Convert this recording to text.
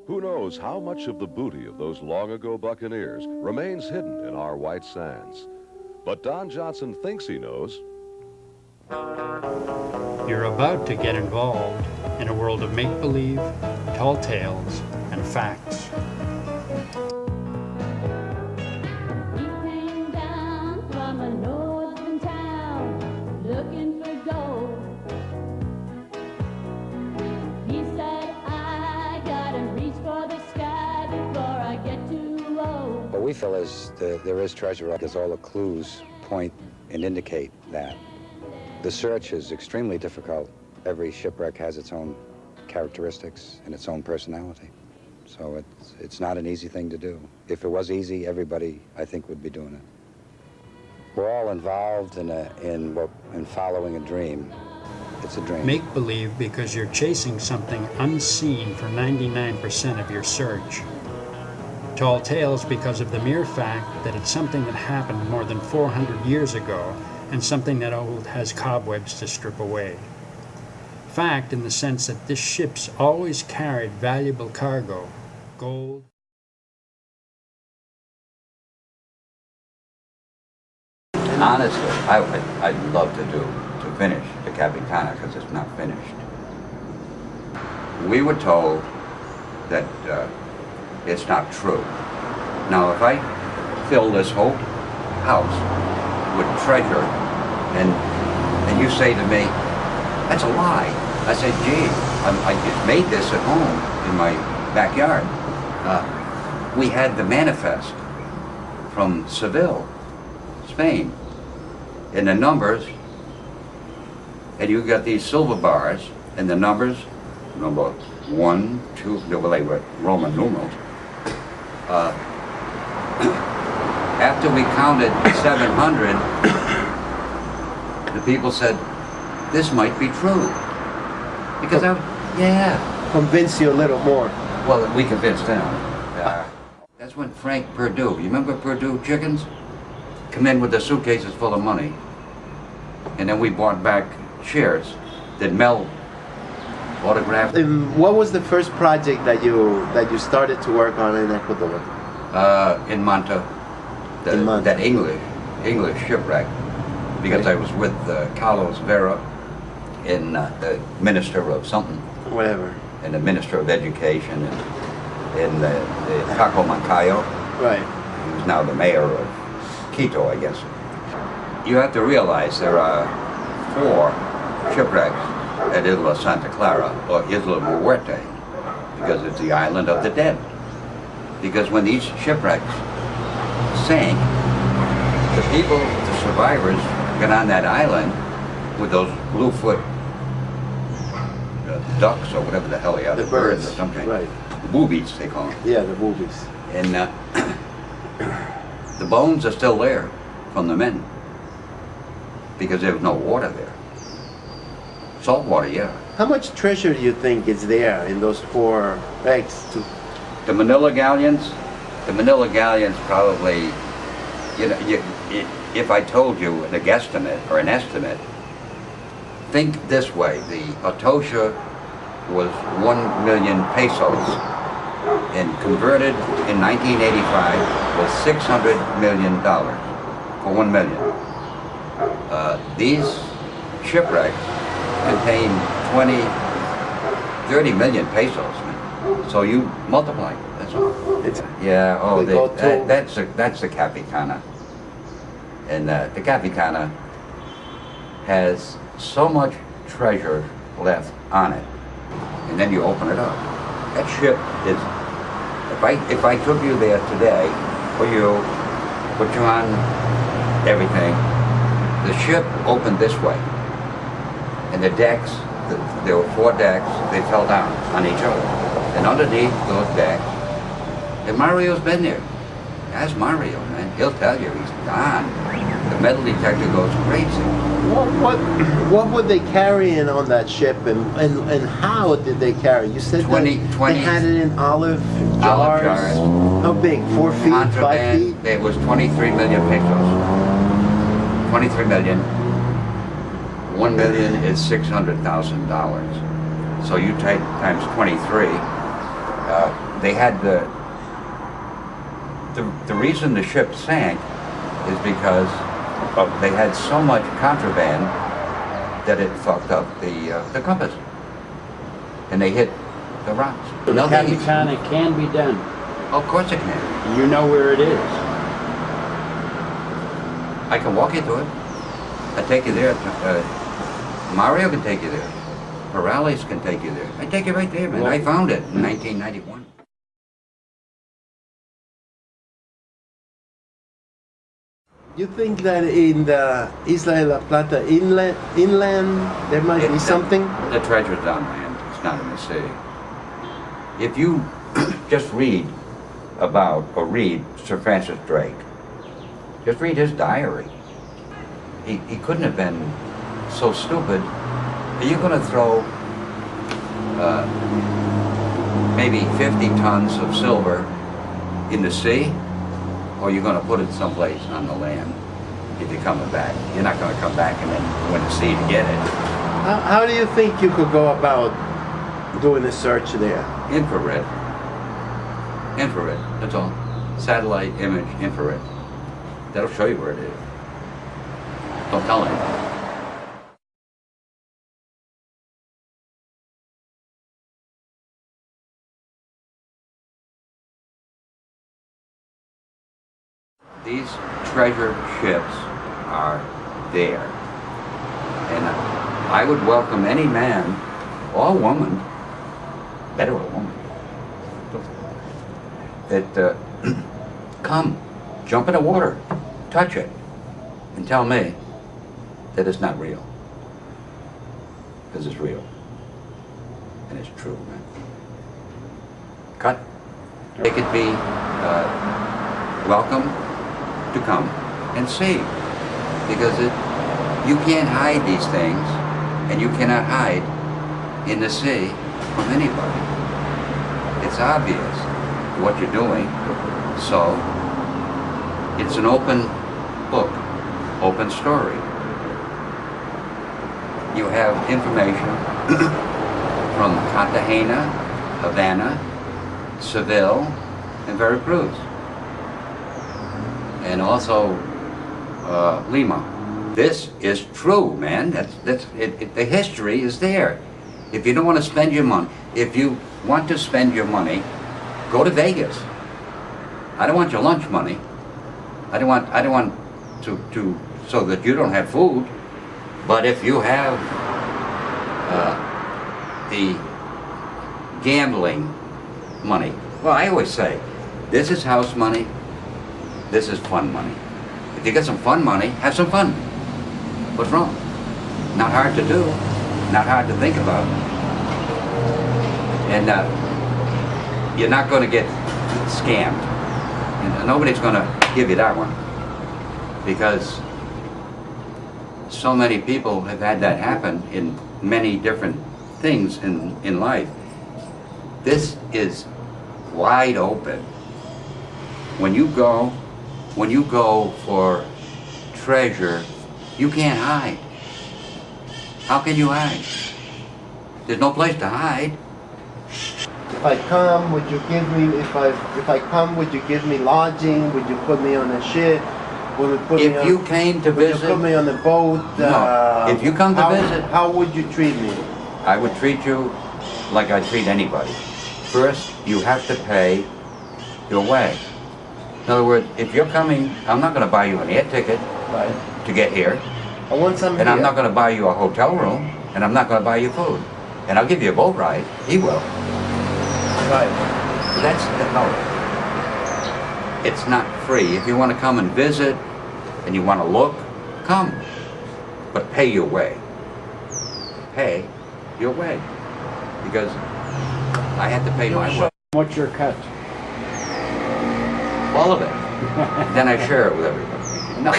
Who knows how much of the booty of those long-ago buccaneers remains hidden in our white sands? But Don Johnson thinks he knows. You're about to get involved in a world of make-believe, tall tales, and facts. He came down from a northern town looking for gold. He said, I gotta reach for the sky before I get too old. What we feel is there is treasure because all the clues point and indicate that. The search is extremely difficult. Every shipwreck has its own characteristics and its own personality. So it's not an easy thing to do. If it was easy, everybody, I think, would be doing it. We're all involved in following a dream. It's a dream. Make-believe because you're chasing something unseen for 99% of your search. Tall tales because of the mere fact that it's something that happened more than 400 years ago and something that old has cobwebs to strip away. Fact in the sense that this ship's always carried valuable cargo, gold. Honestly, I'd love to finish the Capitana because it's not finished. We were told that it's not true. Now, if I fill this whole house with treasure, and you say to me, that's a lie. I said, gee, I just made this at home in my backyard. We had the manifest from Seville, Spain, and the numbers, and you got these silver bars, and the numbers, number 1, 2, well, they were Roman numerals. After we counted 700, the people said, this might be true. Because yeah. Convince you a little more. Well, we convinced them. That's when Frank Perdue, you remember Perdue chickens? Come in with their suitcases full of money. And then we bought back shares that Mel autographed. What was the first project that you started to work on in Ecuador? In Manta. That English shipwreck. Because I was with Carlos Vera and the Minister of something. Whatever. And the Minister of Education and the Caco Mancayo. Right. He was now the mayor of Quito, I guess. You have to realize there are 4 shipwrecks at Isla Santa Clara, or Isla Muerte, because it's the island of the dead. Because when these shipwrecks sank, the people, the survivors, got on that island with those bluefoot ducks or whatever the hell they are. The birds, or something. Right. Boobies, they call them. Yeah, the boobies. And the bones are still there from the men because there was no water there. Salt water, yeah. How much treasure do you think is there in those 4 eggs? The Manila galleons probably, you know, if I told you a guesstimate or an estimate, think this way, the Atosha was 1 million pesos and converted in 1985 was $600 million for 1 million. These shipwrecks contain 30 million pesos. Man. So you multiply, that's all. Yeah, oh, that's the Capitana. And the Capitana has so much treasure left on it. And then you open it up. That ship is, if I took you there today, for you, put you on everything, the ship opened this way. And the decks, there were 4 decks, they fell down on each other. And underneath those decks, and Mario's been there. Ask Mario, man, he'll tell you, he's gone. The metal detector goes crazy. What would they carry in on that ship, and how did they carry? You said 20 they had it in olive jars. How big? 4 feet, Contraband, 5 feet? it was 23 million pesos. 23 million. 1 million is $600,000. So you take times 23. they had the reason the ship sank is because they had so much contraband that it fucked up the compass, and they hit the rocks. The Capicana can be done. Of course it can. You know where it is. I can walk you to it. I take you there. Mario can take you there. Morales can take you there. I take you right there, man. I found it in 1991. You think that in the Isla de la Plata inland there might be something? The treasure's on land. It's not in the sea. If you just read about, or read Sir Francis Drake, just read his diary. He couldn't have been so stupid. Are you going to throw maybe 50 tons of silver in the sea? Or you're going to put it someplace on the land if you're coming back? You're not going to come back and then go in the sea to get it. How do you think you could go about doing a search there? Infrared. Infrared, that's all. Satellite image, infrared. That'll show you where it is. Don't tell anybody. These treasure ships are there. And I would welcome any man or woman, better a woman, that come, jump in the water, touch it, and tell me that it's not real. Because it's real. And it's true, man. Cut. They could be welcome to come and see, because you can't hide these things, and you cannot hide in the sea from anybody. It's obvious what you're doing, so it's an open book, open story. You have information from Cartagena, Havana, Seville, and Veracruz. And also Lima. This is true, man. The history is there. If you don't want to spend your money, if you want to spend your money, go to Vegas. I don't want your lunch money. I don't want to so that you don't have food. But if you have the gambling money, well, I always say, this is house money. This is fun money. If you get some fun money, have some fun. What's wrong? Not hard to do, not hard to think about. And you're not going to get scammed. And nobody's going to give you that one. Because so many people have had that happen in many different things in life. This is wide open. When you go for treasure, you can't hide. How can you hide? There's no place to hide. If I come, would you give me? If I come, would you give me lodging? Would you put me on a ship? Would you came to visit, would you put me on the boat? No. If you come to visit, how would you treat me? I would treat you like I treat anybody. First, you have to pay your way. In other words, if you're coming, I'm not going to buy you an air ticket to get here. I want some And I'm not going to buy you a hotel room, and I'm not going to buy you food. And I'll give you a boat ride. He will. Right. That's no. It's not free. If you want to come and visit, and you want to look, come. But pay your way. Pay your way. Because I had to pay my way. What's your cut? All of it. Then I share it with everybody. No.